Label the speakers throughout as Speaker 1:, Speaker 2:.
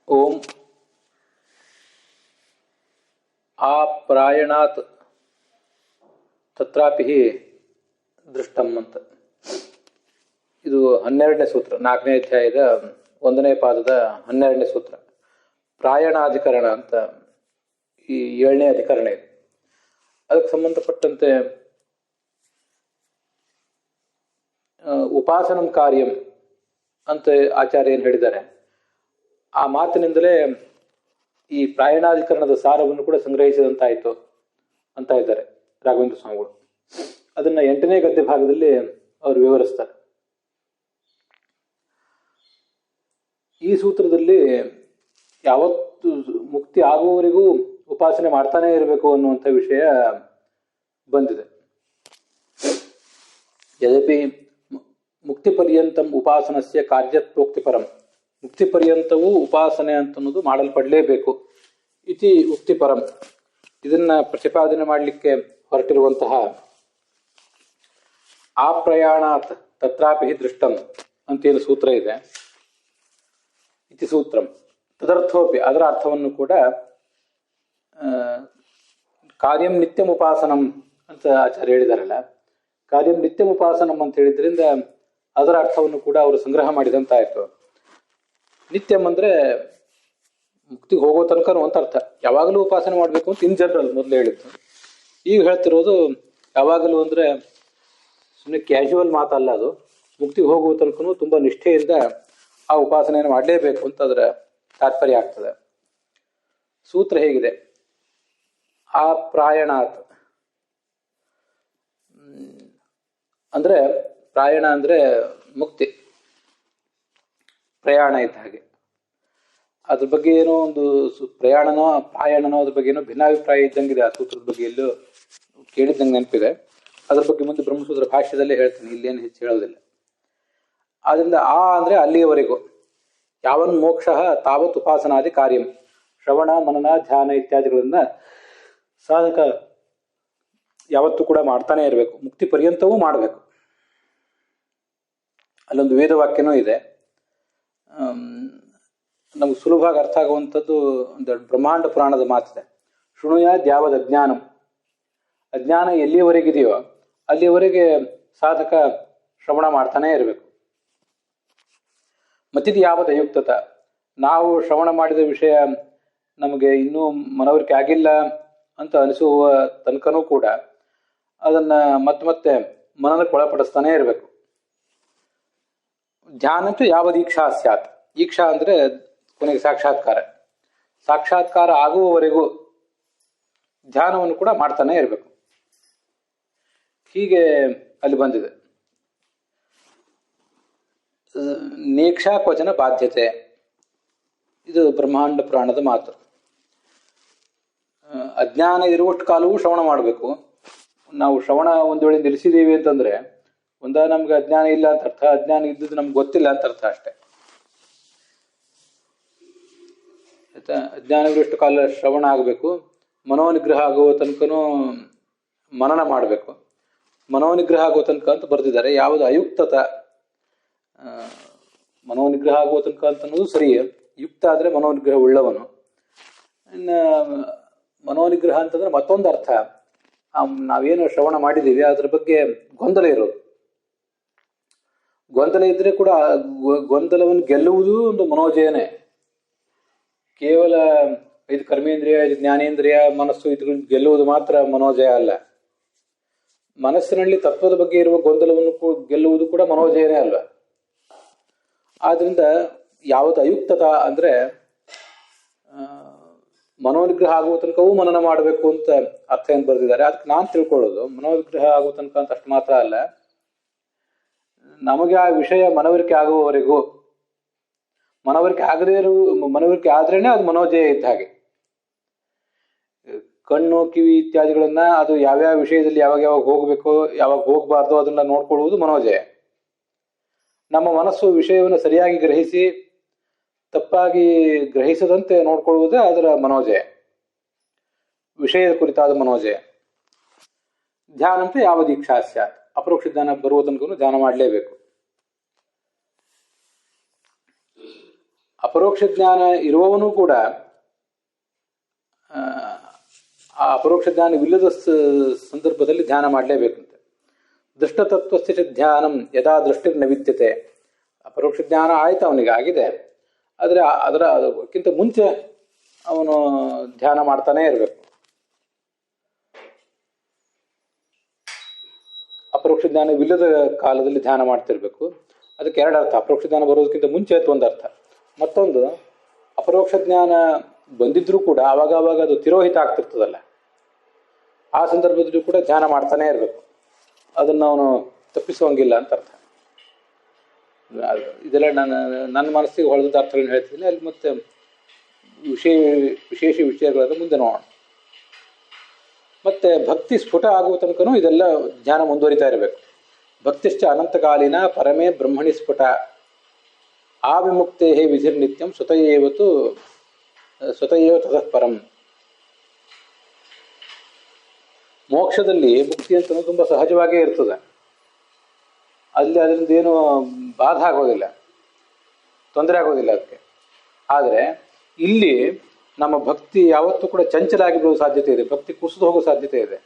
Speaker 1: ಓಂ ಆಪ್ರಾಯಣಾತ್ ತತ್ರಾಪಿ ದೃಷ್ಟಂ ಅಂತ. ಇದು 12ನೇ ಸೂತ್ರ, 4ನೇ ಅಧ್ಯಾಯದ 1ನೇ ಪಾದದ 12ನೇ ಸೂತ್ರ. ಪ್ರಾಯಣಾಧಿಕರಣ ಅಂತ ಈ 7ನೇ ಅಧಿಕರಣ ಇದೆ. ಅದಕ್ಕೆ ಸಂಬಂಧಪಟ್ಟಂತೆ ಉಪಾಸನಂ ಕಾರ್ಯಂ ಅಂತ ಆಚಾರ್ಯ ಏನು ಹೇಳಿದ್ದಾರೆ, ಆ ಮಾತಿನಿಂದಲೇ ಈ ಪ್ರಾಯಣಾಧಿಕರಣದ ಸಾರವನ್ನು ಕೂಡ ಸಂಗ್ರಹಿಸಿದಂತಾಯಿತು ಅಂತ ಇದ್ದಾರೆ ರಾಘವೇಂದ್ರ ಸ್ವಾಮಿಗಳು. ಅದನ್ನ 8ನೇ ಗದ್ಯ ಭಾಗದಲ್ಲಿ ಅವರು ವಿವರಿಸ್ತಾರೆ. ಈ ಸೂತ್ರದಲ್ಲಿ ಯಾವತ್ತು ಮುಕ್ತಿ ಆಗುವವರೆಗೂ ಉಪಾಸನೆ ಮಾಡ್ತಾನೆ ಇರಬೇಕು ಅನ್ನುವಂಥ ವಿಷಯ ಬಂದಿದೆ. ಯದ್ಯಪಿ ಮುಕ್ತಿ ಪರ್ಯಂತಂ ಉಪಾಸನಸ್ಯ ಕಾರ್ಯತ್ವೋಕ್ತಿ ಪರಂ, ಮುಕ್ತಿ ಪರ್ಯಂತವೂ ಉಪಾಸನೆ ಅಂತನ್ನೋದು ಮಾಡಲ್ಪಡಲೇಬೇಕು ಇತಿ ಉಕ್ತಿ ಪರಂ. ಇದನ್ನ ಪ್ರತಿಪಾದನೆ ಮಾಡಲಿಕ್ಕೆ ಹೊರಟಿರುವಂತಹ ಆಪ್ರಯಾಣಾತ್ ತತ್ರಾಪಿ ದೃಷ್ಟಂ ಅಂತೇನು ಸೂತ್ರ ಇದೆ, ಇತಿ ಸೂತ್ರಂ ತದರ್ಥೋಪಿ, ಅದರ ಅರ್ಥವನ್ನು ಕೂಡ ಕಾರ್ಯಂ ನಿತ್ಯಂ ಉಪಾಸನಂ ಅಂತ ಆಚಾರ್ಯ ಹೇಳಿದಾರಲ್ಲ, ಕಾರ್ಯಂ ನಿತ್ಯಂ ಉಪಾಸನಂ ಅಂತ ಹೇಳಿದ್ರಿಂದ ಅದರ ಅರ್ಥವನ್ನು ಕೂಡ ಅವರು ಸಂಗ್ರಹ ಮಾಡಿದಂತಾಯಿತು. ನಿತ್ಯಂ ಅಂದ್ರೆ ಮುಕ್ತಿಗೆ ಹೋಗೋ ತನಕ ಅಂತ ಅರ್ಥ. ಯಾವಾಗಲೂ ಉಪಾಸನೆ ಮಾಡಬೇಕು ಅಂತ ಇನ್ ಜನರಲ್ ಮೊದಲು ಹೇಳಿತ್ತು. ಈಗ ಹೇಳ್ತಿರೋದು ಯಾವಾಗಲೂ ಅಂದ್ರೆ ಸುಮ್ಮನೆ ಕ್ಯಾಶುವಲ್ ಮಾತಲ್ಲ, ಅದು ಮುಕ್ತಿಗೆ ಹೋಗುವ ತನಕ ತುಂಬಾ ನಿಷ್ಠೆಯಿಂದ ಆ ಉಪಾಸನೆಯನ್ನು ಮಾಡಲೇಬೇಕು ಅಂತ ಅದರ ತಾತ್ಪರ್ಯ ಆಗ್ತದೆ. ಸೂತ್ರ ಹೇಗಿದೆ, ಆ ಪ್ರಾಯಣಾತ್ ಅಂದ್ರೆ ಪ್ರಾಯಣ ಅಂದ್ರೆ ಮುಕ್ತಿ, ಪ್ರಯಾಣ ಇದ್ದ ಹಾಗೆ. ಅದ್ರ ಬಗ್ಗೆ ಏನೋ ಒಂದು ಪ್ರಯಾಣನೋ ಪ್ರಾಯಣನೋ ಅದ್ರ ಬಗ್ಗೆ ಏನೋ ಭಿನ್ನಾಭಿಪ್ರಾಯ ಇದ್ದಂಗಿದೆ. ಆ ಸೂತ್ರದ ಬಗ್ಗೆ ಎಲ್ಲೂ ಕೇಳಿದ್ದಂಗೆ ನೆನಪಿದೆ. ಅದ್ರ ಬಗ್ಗೆ ಮುಂದೆ ಬ್ರಹ್ಮಸೂತ್ರ ಭಾಷ್ಯದಲ್ಲೇ ಹೇಳ್ತೀನಿ, ಇಲ್ಲೇನು ಹೆಚ್ಚು ಹೇಳೋದಿಲ್ಲ. ಆದ್ರಿಂದ ಆ ಅಂದ್ರೆ ಅಲ್ಲಿಯವರೆಗೂ, ಯಾವನ್ ಮೋಕ್ಷ ತಾವತ್ ಉಪಾಸನಾದಿ ಕಾರ್ಯಂ, ಶ್ರವಣ ಮನನ ಧ್ಯಾನ ಇತ್ಯಾದಿಗಳನ್ನ ಸಾಧಕ ಯಾವತ್ತೂ ಕೂಡ ಮಾಡ್ತಾನೆ ಇರಬೇಕು, ಮುಕ್ತಿ ಪರ್ಯಂತವೂ ಮಾಡಬೇಕು. ಅಲ್ಲೊಂದು ವೇದವಾಕ್ಯನೂ ಇದೆ, ನಮ್ಗೆ ಸುಲಭವಾಗಿ ಅರ್ಥ ಆಗುವಂಥದ್ದು. ಒಂದು ಬ್ರಹ್ಮಾಂಡ ಪುರಾಣದ ಮಾತಿದೆ, ಶೃಣುಯಾದ್ ಯಾವದ್ ಅಜ್ಞಾನಂ, ಅಜ್ಞಾನ ಎಲ್ಲಿಯವರೆಗಿದೆಯೋ ಅಲ್ಲಿಯವರೆಗೆ ಸಾಧಕ ಶ್ರವಣ ಮಾಡ್ತಾನೆ ಇರಬೇಕು. ಮತ್ತಿದು ಯಾವದ್ ಅಯುಕ್ತತ, ನಾವು ಶ್ರವಣ ಮಾಡಿದ ವಿಷಯ ನಮಗೆ ಇನ್ನೂ ಮನವರಿಕೆ ಆಗಿಲ್ಲ ಅಂತ ಅನಿಸುವ ತನಕನೂ ಕೂಡ ಅದನ್ನ ಮತ್ತೆ ಮನನಕ್ಕೆ ಒಳಪಡಿಸ್ತಾನೆ ಇರಬೇಕು. ಧ್ಯಾನ ಅಂತೂ ಯಾವ ದೀಕ್ಷಾ ಸ್ಯಾತ್, ಈಕ್ಷಾ ಅಂದ್ರೆ ಕೊನೆಗೆ ಸಾಕ್ಷಾತ್ಕಾರ, ಸಾಕ್ಷಾತ್ಕಾರ ಆಗುವವರೆಗೂ ಧ್ಯಾನವನ್ನು ಕೂಡ ಮಾಡ್ತಾನೆ ಇರಬೇಕು. ಹೀಗೆ ಅಲ್ಲಿ ಬಂದಿದೆ. ನೇಕ್ಷಾ ಕ್ವಚನ ಬಾಧ್ಯತೆ, ಇದು ಬ್ರಹ್ಮಾಂಡ ಪುರಾಣದ ಮಾತು. ಅಜ್ಞಾನ ಇರುವಷ್ಟು ಕಾಲವೂ ಶ್ರವಣ ಮಾಡಬೇಕು. ನಾವು ಶ್ರವಣ ಒಂದು ವೇಳೆ ನಿಲ್ಲಿಸಿದೀವಿ ಅಂತಂದ್ರೆ ಒಂದ ನಮ್ಗೆ ಅಜ್ಞಾನ ಇಲ್ಲ ಅಂತ ಅರ್ಥ, ಅಜ್ಞಾನ ಇದ್ದದ್ದು ನಮ್ಗೆ ಗೊತ್ತಿಲ್ಲ ಅಂತ ಅರ್ಥ ಅಷ್ಟೇ. ಆಯ್ತಾ, ಅಜ್ಞಾನವಿರುವಷ್ಟು ಕಾಲ ಶ್ರವಣ ಆಗಬೇಕು. ಮನೋನಿಗ್ರಹ ಆಗುವ ತನಕನೂ ಮನನ ಮಾಡಬೇಕು. ಮನೋನಿಗ್ರಹ ಆಗುವ ತನಕ ಅಂತ ಬರೆದಿದ್ದಾರೆ. ಯಾವುದು ಅಯುಕ್ತತ, ಮನೋನಿಗ್ರಹ ಆಗುವ ತನಕ ಅಂತ ಅನ್ನೋದು ಸರಿ, ಯುಕ್ತ ಆದ್ರೆ ಮನೋನಿಗ್ರಹ ಉಳ್ಳವನು. ಇನ್ನು ಮನೋನಿಗ್ರಹ ಅಂತಂದ್ರೆ ಮತ್ತೊಂದು ಅರ್ಥ, ನಾವೇನು ಶ್ರವಣ ಮಾಡಿದ್ದೀವಿ ಅದ್ರ ಬಗ್ಗೆ ಗೊಂದಲ ಇರೋದು. ಗೊಂದಲ ಇದ್ರೆ ಕೂಡ ಗೊಂದಲವನ್ನು ಗೆಲ್ಲುವುದು ಒಂದು ಮನೋಜಯನೇ. ಕೇವಲ ಇದು ಕರ್ಮೇಂದ್ರಿಯ, ಇದು ಜ್ಞಾನೇಂದ್ರಿಯ, ಮನಸ್ಸು ಇದ್ರಲ್ಲಿ ಗೆಲ್ಲುವುದು ಮಾತ್ರ ಮನೋಜಯ ಅಲ್ಲ. ಮನಸ್ಸಿನಲ್ಲಿ ತತ್ವದ ಬಗ್ಗೆ ಇರುವ ಗೊಂದಲವನ್ನು ಗೆಲ್ಲುವುದು ಕೂಡ ಮನೋಜಯನೇ ಅಲ್ವ. ಆದ್ರಿಂದ ಯಾವುದು ಅಯುಕ್ತತ ಅಂದ್ರೆ ಮನೋನಿಗ್ರಹ ಆಗುವ ತನಕವೂ ಮನನ ಮಾಡಬೇಕು ಅಂತ ಅರ್ಥ ಏನು ಬರೆದಿದ್ದಾರೆ. ಅದಕ್ಕೆ ನಾನು ತಿಳ್ಕೊಳ್ಳೋದು, ಮನೋವಿಗ್ರಹ ಆಗುವ ತನಕ ಅಂತ ಅಷ್ಟು ಮಾತ್ರ ಅಲ್ಲ, ನಮಗೆ ಆ ವಿಷಯ ಮನವರಿಕೆ ಆಗುವವರೆಗೂ, ಮನವರಿಕೆ ಆಗದೇ ಮನವರಿಕೆ ಆದ್ರೇನೆ ಅದು ಮನೋಜಯ ಇದ್ದ ಹಾಗೆ. ಕಣ್ಣು ಕಿವಿ ಇತ್ಯಾದಿಗಳನ್ನ ಅದು ಯಾವ್ಯಾವ ವಿಷಯದಲ್ಲಿ ಯಾವಾಗ ಯಾವಾಗ ಹೋಗ್ಬೇಕೋ ಯಾವಾಗ ಹೋಗ್ಬಾರ್ದು ಅದನ್ನ ನೋಡ್ಕೊಳ್ಳುವುದು ಮನೋಜಯ. ನಮ್ಮ ಮನಸ್ಸು ವಿಷಯವನ್ನು ಸರಿಯಾಗಿ ಗ್ರಹಿಸಿ ತಪ್ಪಾಗಿ ಗ್ರಹಿಸದಂತೆ ನೋಡ್ಕೊಳ್ಳುವುದೇ ಅದರ ಮನೋಜಯ, ವಿಷಯದ ಕುರಿತಾದ ಮನೋಜಯ. ಧ್ಯಾನ ಅಂತ ಯಾವ ದೀಕ್ಷಾ ಸ್ಯಾತ್, ಅಪರೋಕ್ಷ ಜ್ಞಾನ ಬರುವ ತನಕ ಧ್ಯಾನ ಮಾಡಲೇಬೇಕು. ಅಪರೋಕ್ಷ ಜ್ಞಾನ ಇರುವವನು ಕೂಡ ಆ ಅಪರೋಕ್ಷ ಜ್ಞಾನವಿಲ್ಲದ ಸಂದರ್ಭದಲ್ಲಿ ಧ್ಯಾನ ಮಾಡಲೇಬೇಕಂತೆ. ದೃಷ್ಟತತ್ವಸ್ಥಿತ ಧ್ಯಾನಂ ಯದಾ ದೃಷ್ಟಿರ್ನ ವಿದ್ಯತೆ. ಅಪರೋಕ್ಷ ಜ್ಞಾನ ಆಯ್ತು, ಅವನಿಗೆ ಆಗಿದೆ, ಆದರೆ ಅದಕ್ಕಿಂತ ಮುಂಚೆ ಅವನು ಧ್ಯಾನ ಮಾಡ್ತಾನೆ ಇರಬೇಕು. ಅಪರೋಕ್ಷ ಜ್ಞಾನವಿಲ್ಲದ ಕಾಲದಲ್ಲಿ ಧ್ಯಾನ ಮಾಡ್ತಿರ್ಬೇಕು. ಅದಕ್ಕೆ ಎರಡು ಅರ್ಥ. ಅಪರೋಕ್ಷ ಜ್ಞಾನ ಬರೋದಕ್ಕಿಂತ ಮುಂಚೆ ಅಂತ ಒಂದು ಅರ್ಥ. ಮತ್ತೊಂದು, ಅಪರೋಕ್ಷ ಜ್ಞಾನ ಬಂದಿದ್ರೂ ಕೂಡ ಆವಾಗ ಅದು ತಿರೋಹಿತ ಆಗ್ತಿರ್ತದಲ್ಲ, ಆ ಸಂದರ್ಭದಲ್ಲೂ ಕೂಡ ಧ್ಯಾನ ಮಾಡ್ತಾನೆ ಇರಬೇಕು. ಅದನ್ನು ಅವನು ತಪ್ಪಿಸುವಂಗಿಲ್ಲ ಅಂತ ಅರ್ಥ. ಇದೆಲ್ಲ ನನ್ನ ಮನಸ್ಸಿಗೆ ಹೊಳೆದ ಅರ್ಥಗಳನ್ನು ಹೇಳ್ತೀನಿ. ಅಲ್ಲಿ ಮತ್ತೆ ವಿಶೇಷ ವಿಷಯಗಳನ್ನು ಮುಂದೆ ನೋಡೋಣ. ಮತ್ತೆ ಭಕ್ತಿ ಸ್ಫುಟ ಆಗುವ ತನಕನೂ ಇದೆಲ್ಲ ಧ್ಯಾನ ಮುಂದುವರಿತಾ ಇರಬೇಕು. ಭಕ್ತಿಶ್ಚ ಅನಂತಕಾಲೀನ ಪರಮೇ ಬ್ರಹ್ಮಣಿ ಸ್ಫುಟ ಆವಿಮುಕ್ತೇ ವಿಧಿರ್ನಿತ್ಯಂ ಸ್ವತಃ ತತಃ ಪರಂ. ಮೋಕ್ಷದಲ್ಲಿ ಮುಕ್ತಿ ಅಂತ ತುಂಬ ಸಹಜವಾಗೇ ಇರ್ತದೆ. ಅಲ್ಲಿ ಅದರಿಂದ ಏನು ಬಾಧ ಆಗೋದಿಲ್ಲ, ತೊಂದರೆ ಆಗೋದಿಲ್ಲ ಅದಕ್ಕೆ. ಆದರೆ ಇಲ್ಲಿ ನಮ್ಮ ಭಕ್ತಿ ಯಾವತ್ತೂ ಕೂಡ ಚಂಚಲ ಆಗಿಬಿಡುವ ಸಾಧ್ಯತೆ ಇದೆ. ಭಕ್ತಿ ಕುಸಿದು ಹೋಗೋ ಸಾಧ್ಯತೆ ಇದೆ.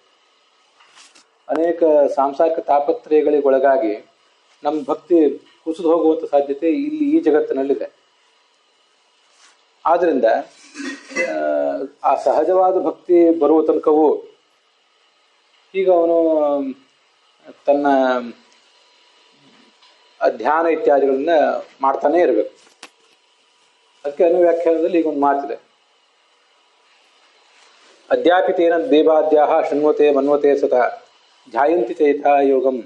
Speaker 1: ಅನೇಕ ಸಾಂಸಾರಿಕ ತಾಪತ್ರಯಗಳಿಗೆ ಒಳಗಾಗಿ ನಮ್ಮ ಭಕ್ತಿ ಕುಸಿದು ಹೋಗುವಂಥ ಸಾಧ್ಯತೆ ಇಲ್ಲಿ ಈ ಜಗತ್ತಿನಲ್ಲಿದೆ. ಆದ್ದರಿಂದ ಆ ಸಹಜವಾದ ಭಕ್ತಿ ಬರುವ ತನಕವೂ ಈಗ ಅವನು ತನ್ನ ಧ್ಯಾನ ಇತ್ಯಾದಿಗಳನ್ನ ಮಾಡ್ತಾನೆ ಇರಬೇಕು. ಅದಕ್ಕೆ ಅನುವ್ಯಾಖ್ಯಾನದಲ್ಲಿ ಈಗ ಒಂದು ಮಾತಿದೆ. ಅಧ್ಯಾಪಿತೇನ ದೇವಾದ್ಯಾ ಶೃಣ್ವತೆ ಮನ್ವತೆ ಸದಾ ಧ್ಯಾಯಂತಿ ಚೈತಾ ಯೋಗಂ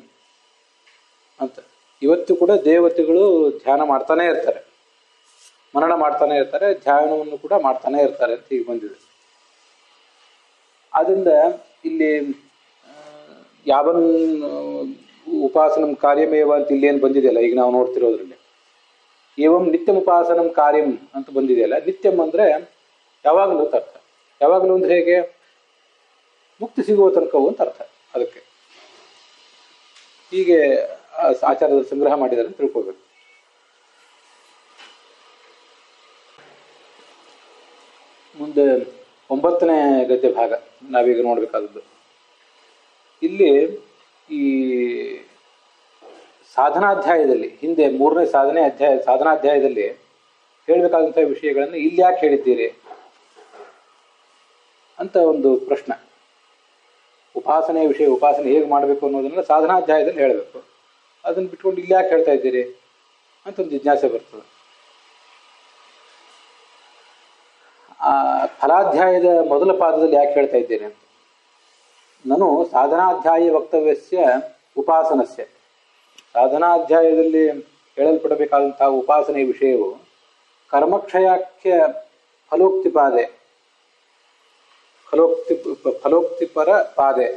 Speaker 1: ಅಂತ. ಇವತ್ತು ಕೂಡ ದೇವತೆಗಳು ಧ್ಯಾನ ಮಾಡ್ತಾನೆ ಇರ್ತಾರೆ, ಮನನ ಮಾಡ್ತಾನೆ ಇರ್ತಾರೆ, ಧ್ಯಾನವನ್ನು ಕೂಡ ಮಾಡ್ತಾನೆ ಇರ್ತಾರೆ ಅಂತ ಈಗ ಬಂದಿದೆ. ಆದ್ದರಿಂದ ಇಲ್ಲಿ ಯಾವನ್ ಉಪಾಸನಂ ಕಾರ್ಯಮೇವ ಅಂತ ಇಲ್ಲೇನು ಬಂದಿದೆಯಲ್ಲ, ಈಗ ನಾವು ನೋಡ್ತಿರೋದ್ರಲ್ಲಿ ಏವಂ ನಿತ್ಯಂ ಉಪಾಸನಂ ಕಾರ್ಯಂ ಅಂತ ಬಂದಿದೆಯಲ್ಲ. ನಿತ್ಯಂ ಅಂದರೆ ಯಾವಾಗಲೂ ಅಂತ ಅರ್ಥ. ಯಾವಾಗಲೂ ಅಂದ್ರೆ ಹೇಗೆ? ಮುಕ್ತಿ ಸಿಗುವ ತನಕವು ಅಂತ ಅರ್ಥ. ಅದಕ್ಕೆ ಹೀಗೆ ಆಚಾರ್ಯರು ಸಂಗ್ರಹ ಮಾಡಿದ್ದಾರೆ ಅಂತ ತಿಳ್ಕೋಬೇಕು. ಮುಂದೆ 9ನೇ ಗದ್ಯ ಭಾಗ ನಾವೀಗ ನೋಡ್ಬೇಕಾದದ್ದು. ಇಲ್ಲಿ ಈ ಸಾಧನಾಧ್ಯಾಯದಲ್ಲಿ, ಹಿಂದೆ 3ನೇ ಸಾಧನಾಧ್ಯಾಯದಲ್ಲಿ ಹೇಳಬೇಕಾದಂಥ ವಿಷಯಗಳನ್ನು ಇಲ್ಲಿ ಯಾಕೆ ಹೇಳಿದ್ದೀರಿ ಅಂತ ಒಂದು ಪ್ರಶ್ನೆ. ಉಪಾಸನೆಯ ವಿಷಯ, ಉಪಾಸನೆ ಹೇಗೆ ಮಾಡಬೇಕು ಅನ್ನೋದನ್ನ ಸಾಧನಾಧ್ಯಾಯದಲ್ಲಿ ಹೇಳಬೇಕು. ಅದನ್ನು ಬಿಟ್ಕೊಂಡು ಇಲ್ಲಿ ಯಾಕೆ ಹೇಳ್ತಾ ಇದ್ದೀರಿ ಅಂತ ಒಂದು ಜಿಜ್ಞಾಸೆ ಬರ್ತದೆ. ಆ ಫಲಾಧ್ಯಾಯದ ಮೊದಲ ಪಾದದಲ್ಲಿ ಯಾಕೆ ಹೇಳ್ತಾ ಇದ್ದೇನೆ ಅಂತ. ನಾನು ಸಾಧನಾಧ್ಯಾಯ ವಕ್ತವ್ಯಸ್ಯ ಉಪಾಸನಸ್ಯ, ಸಾಧನಾಧ್ಯಾಯದಲ್ಲಿ ಹೇಳಲ್ಪಡಬೇಕಾದಂತಹ ಉಪಾಸನೆಯ ವಿಷಯವು ಕರ್ಮಕ್ಷಯಾಖ್ಯ ಫಲೋಕ್ತಿಪಾದೆ, ಫಲೋಕ್ತಿಪರ ಪಾದೆ,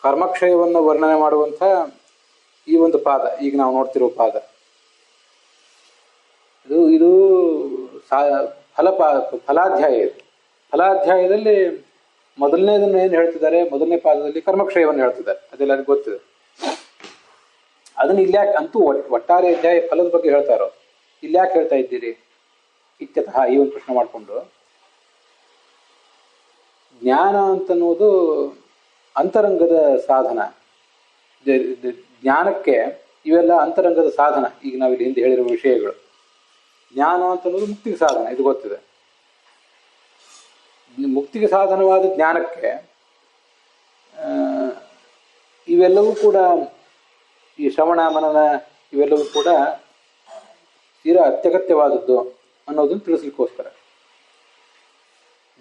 Speaker 1: ಕರ್ಮಕ್ಷಯವನ್ನು ವರ್ಣನೆ ಮಾಡುವಂಥ ಈ ಒಂದು ಪಾದ, ಈಗ ನಾವು ನೋಡ್ತಿರೋ ಪಾದ, ಇದು ಫಲಾಧ್ಯಾಯ. ಇದು ಫಲಾಧ್ಯಾಯದಲ್ಲಿ ಮೊದಲನೇದನ್ನು ಏನು ಹೇಳ್ತಿದ್ದಾರೆ? ಮೊದಲನೇ ಪಾದದಲ್ಲಿ ಕರ್ಮಕ್ಷಯವನ್ನು ಹೇಳ್ತಿದ್ದಾರೆ, ಅದೆಲ್ಲರಿಗೂ ಗೊತ್ತಿದೆ. ಅದನ್ನು ಇಲ್ಯಾಕೆ ಅಂತೂ ಒಟ್ಟಾರೆ ಅಧ್ಯಾಯ ಫಲದ ಬಗ್ಗೆ ಹೇಳ್ತಾರೋ, ಇಲ್ಯಾಕೆ ಹೇಳ್ತಾ ಇದ್ದೀರಿ ಇತ್ಯತಃ ಈ ಒಂದು ಪ್ರಶ್ನೆ ಮಾಡಿಕೊಂಡು, ಜ್ಞಾನ ಅಂತನ್ನುವುದು ಅಂತರಂಗದ ಸಾಧನ. ಜ್ಞಾನಕ್ಕೆ ಇವೆಲ್ಲ ಅಂತರಂಗದ ಸಾಧನ. ಈಗ ನಾವಿಲ್ಲಿ ಹಿಂದೆ ಹೇಳಿರುವ ವಿಷಯಗಳು, ಜ್ಞಾನ ಅಂತನ್ನೋದು ಮುಕ್ತಿಗೆ ಸಾಧನ, ಇದು ಗೊತ್ತಿದೆ. ಮುಕ್ತಿಗೆ ಸಾಧನವಾದ ಜ್ಞಾನಕ್ಕೆ ಇವೆಲ್ಲವೂ ಕೂಡ, ಈ ಶ್ರವಣ ಮನನ ಇವೆಲ್ಲವೂ ಕೂಡ ತೀರಾ ಅತ್ಯಗತ್ಯವಾದದ್ದು ಅನ್ನೋದನ್ನು ತಿಳಿಸ್ಲಿಕ್ಕೋಸ್ಕರ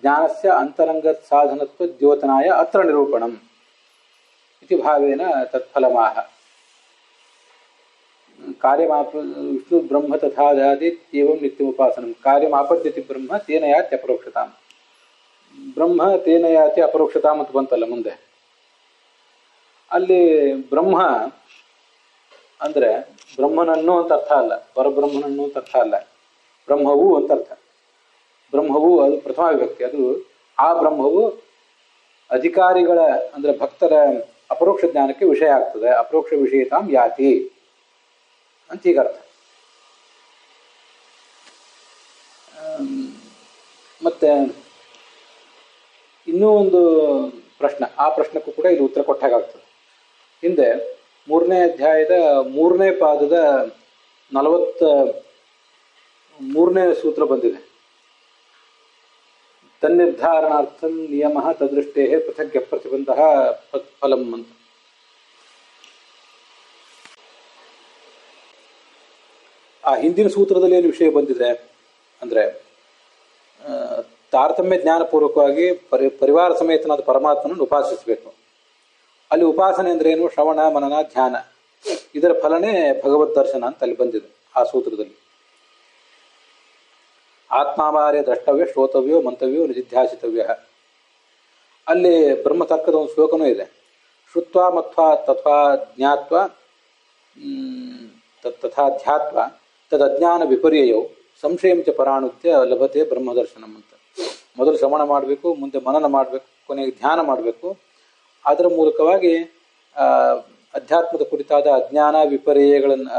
Speaker 1: ಜ್ಞಾನಸ್ಯ ಅಂತರಂಗ ಸಾಧನತ್ವ ದ್ಯೋತನಾಯ ಅತ್ರ ನಿರೂಪಣಂ ಇತಿ ಭಾವೇನ ತತ್ಫಲಮಾಹ. ಕಾರ್ಯಮಾಪ ವಿಷ್ಣು ಬ್ರಹ್ಮ ತಥಾ ಜಾತಿ ಏವಂ ನಿತ್ಯಮುಪಾಸನಂ ಕಾರ್ಯಮಾಪದ್ಯತಿ ಬ್ರಹ್ಮ ತೇನ ಯಾತಿ ಅಪರೋಕ್ಷತಾಂ. ಬ್ರಹ್ಮ ತೇನ ಯಾತಿ ಅಪರೋಕ್ಷತಾಂ ಅಂತ ಬಂತಲ್ಲ ಮುಂದೆ. ಅಲ್ಲಿ ಬ್ರಹ್ಮ ಅಂದ್ರೆ ಬ್ರಹ್ಮನನ್ನು ಅಂತ ಅರ್ಥ ಅಲ್ಲ, ಪರಬ್ರಹ್ಮನನ್ನು ಅಂತ ಅರ್ಥ ಅಲ್ಲ, ಬ್ರಹ್ಮವು ಅಂತ ಅರ್ಥ. ಬ್ರಹ್ಮವು ಅದು ಪ್ರಥಮ ವಿಭಕ್ತಿ. ಅದು ಆ ಬ್ರಹ್ಮವು ಅಧಿಕಾರಿಗಳ ಅಂದ್ರೆ ಭಕ್ತರ ಅಪರೋಕ್ಷ ಜ್ಞಾನಕ್ಕೆ ವಿಷಯ ಆಗ್ತದೆ. ಅಪರೋಕ್ಷ ವಿಷಯತಾಂ ಯಾತಿ ಅಂತ ಈಗ ಅರ್ಥ. ಮತ್ತೆ ಇನ್ನೂ ಒಂದು ಪ್ರಶ್ನೆ, ಆ ಪ್ರಶ್ನಕ್ಕೂ ಕೂಡ ಇಲ್ಲಿ ಉತ್ತರ ಕೊಟ್ಟ ಹಾಗಾಗ್ತದೆ. ಹಿಂದೆ 3ನೇ ಅಧ್ಯಾಯದ 3ನೇ ಪಾದದ 43ನೇ ಸೂತ್ರ ಬಂದಿದೆ. ತನ್ನಿರ್ಧಾರಣಾರ್ಥ ನಿಯಮ ತದೃಷ್ಟೇ ಪೃಥಗ್ಯ ಪ್ರತಿಬಂಧ ಫಲಂ ಅಂತ. ಆ ಹಿಂದಿನ ಸೂತ್ರದಲ್ಲಿ ಏನು ವಿಷಯ ಬಂದಿದೆ ಅಂದರೆ, ತಾರತಮ್ಯ ಜ್ಞಾನಪೂರ್ವಕವಾಗಿ ಪರಿವಾರ ಸಮೇತನಾದ ಪರಮಾತ್ಮನನ್ನು ಉಪಾಸಿಸಬೇಕು. ಅಲ್ಲಿ ಉಪಾಸನೆ ಅಂದ್ರೆ ಏನು? ಶ್ರವಣ, ಮನನ, ಧ್ಯಾನ. ಇದರ ಫಲನೇ ಭಗವದ್ ದರ್ಶನ ಅಂತ ಅಲ್ಲಿ ಬಂದಿದೆ ಆ ಸೂತ್ರದಲ್ಲಿ. ಆತ್ಮಾವಾರ್ಯ ದ್ರಷ್ಟವ್ಯ, ಶ್ರೋತವ್ಯೋ, ಮಂತವ್ಯೋ, ನಿಧಿಧ್ಯಾಸಿತವ್ಯ. ಅಲ್ಲಿ ಬ್ರಹ್ಮತರ್ಕದ ಒಂದು ಶ್ಲೋಕನೂ ಇದೆ. ಶ್ರುತ್ವ ಮತ್ವ ತಥಾ ಜ್ಞಾತ್ವ ತಥಾ ಧ್ಯಾತ್ವ ತದಜ್ಞಾನ ವಿಪರ್ಯಯೌ ಸಂಶಯಂ ಚ ಪರಾಣುತ್ಯ ಲಭತೆ ಬ್ರಹ್ಮದರ್ಶನಂ ಅಂತ. ಮೊದಲು ಶ್ರವಣ ಮಾಡಬೇಕು, ಮುಂದೆ ಮನನ ಮಾಡಬೇಕು, ಕೊನೆಗೆ ಧ್ಯಾನ ಮಾಡಬೇಕು. ಅದರ ಮೂಲಕವಾಗಿ ಅಧ್ಯಾತ್ಮದ ಕುರಿತಾದ ಅಜ್ಞಾನ ವಿಪರ್ಯಯಗಳನ್ನು,